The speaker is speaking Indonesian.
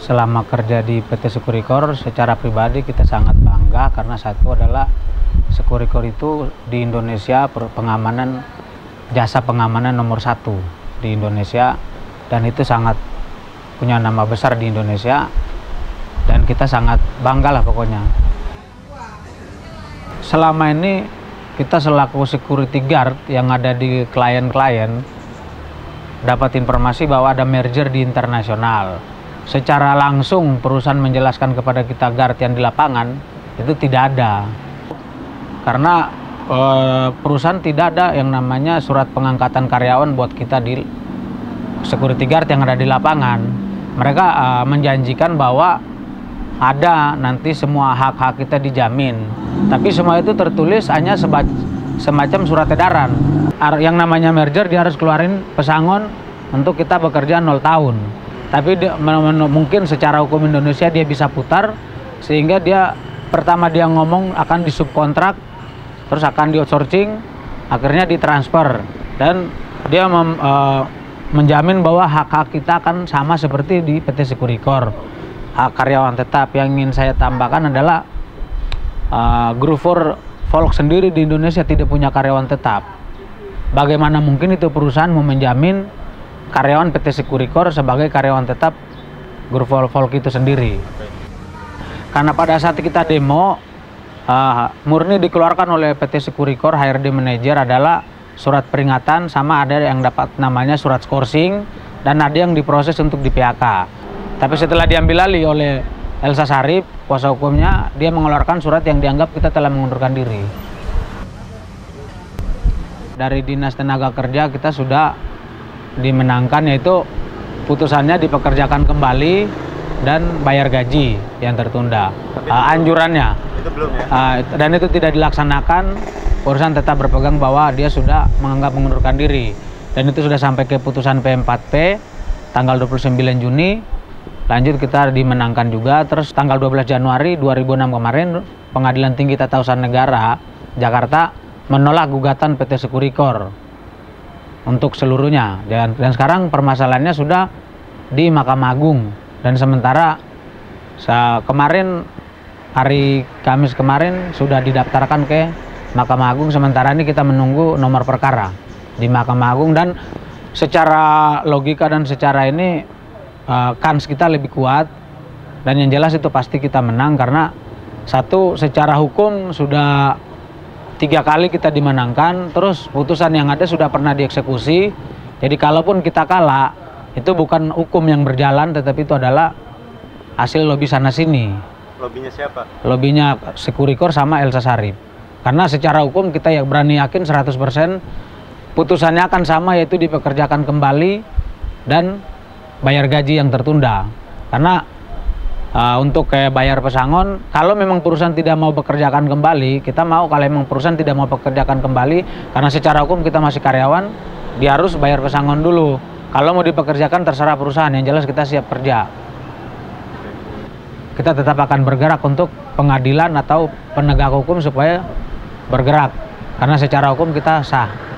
Selama kerja di PT Securicor, secara pribadi kita sangat bangga karena satu adalah Securicor itu di Indonesia jasa pengamanan nomor 1 di Indonesia, dan itu sangat punya nama besar di Indonesia dan kita sangat bangga lah pokoknya. Selama ini kita selaku security guard yang ada di klien-klien dapat informasi bahwa ada merger di internasional. Secara langsung perusahaan menjelaskan kepada kita guard yang di lapangan itu tidak ada. Karena perusahaan tidak ada yang namanya surat pengangkatan karyawan buat kita di security guard yang ada di lapangan. Mereka menjanjikan bahwa ada nanti semua hak-hak kita dijamin. Tapi semua itu tertulis hanya semacam surat edaran. Yang namanya merger dia harus keluarin pesangon untuk kita bekerja 0 tahun. Tapi mungkin secara hukum Indonesia dia bisa putar, sehingga dia pertama dia ngomong akan disubkontrak, terus akan di outsourcing, akhirnya ditransfer, dan dia menjamin bahwa hak-hak kita akan sama seperti di PT Securicor, hak karyawan tetap. Yang ingin saya tambahkan adalah Group 4 Volk sendiri di Indonesia tidak punya karyawan tetap. Bagaimana mungkin itu perusahaan mau menjamin karyawan PT Securicor sebagai karyawan tetap Group 4 Volk itu sendiri? Karena pada saat kita demo, murni dikeluarkan oleh PT Securicor HRD Manager adalah surat peringatan, sama ada yang dapat namanya surat skorsing, dan ada yang diproses untuk di PHK. Tapi setelah diambil alih oleh Elsa Sarip, kuasa hukumnya, dia mengeluarkan surat yang dianggap kita telah mengundurkan diri. Dari Dinas Tenaga Kerja kita sudah dimenangkan, yaitu putusannya dipekerjakan kembali dan bayar gaji yang tertunda. Anjurannya itu belum ya? Dan itu tidak dilaksanakan. Perusahaan tetap berpegang bahwa dia sudah menganggap mengundurkan diri, dan itu sudah sampai ke putusan P4P tanggal 29 Juni. Lanjut kita dimenangkan juga. Terus tanggal 12 Januari 2006 kemarin Pengadilan Tinggi Tata Usaha Negara Jakarta menolak gugatan PT Securicor untuk seluruhnya, dan sekarang permasalahannya sudah di Mahkamah Agung. Dan sementara kemarin hari Kamis kemarin sudah didaftarkan ke Mahkamah Agung. Sementara ini kita menunggu nomor perkara di Mahkamah Agung, dan secara logika dan secara ini kans kita lebih kuat, dan yang jelas itu pasti kita menang karena satu, secara hukum sudah 3 kali kita dimenangkan, terus putusan yang ada sudah pernah dieksekusi. Jadi kalaupun kita kalah, itu bukan hukum yang berjalan, tetapi itu adalah hasil lobi sana sini. Lobinya siapa? Lobinya Securicor sama Elsa Sarip. Karena secara hukum kita ya berani yakin 100% putusannya akan sama, yaitu dipekerjakan kembali dan bayar gaji yang tertunda. Karena untuk kayak bayar pesangon, kalau memang perusahaan tidak mau bekerjakan kembali, kita mau. Kalau memang perusahaan tidak mau bekerjakan kembali, karena secara hukum kita masih karyawan, dia harus bayar pesangon dulu. Kalau mau dipekerjakan terserah perusahaan, yang jelas kita siap kerja. Kita tetap akan bergerak untuk pengadilan atau penegak hukum supaya bergerak, karena secara hukum kita sah.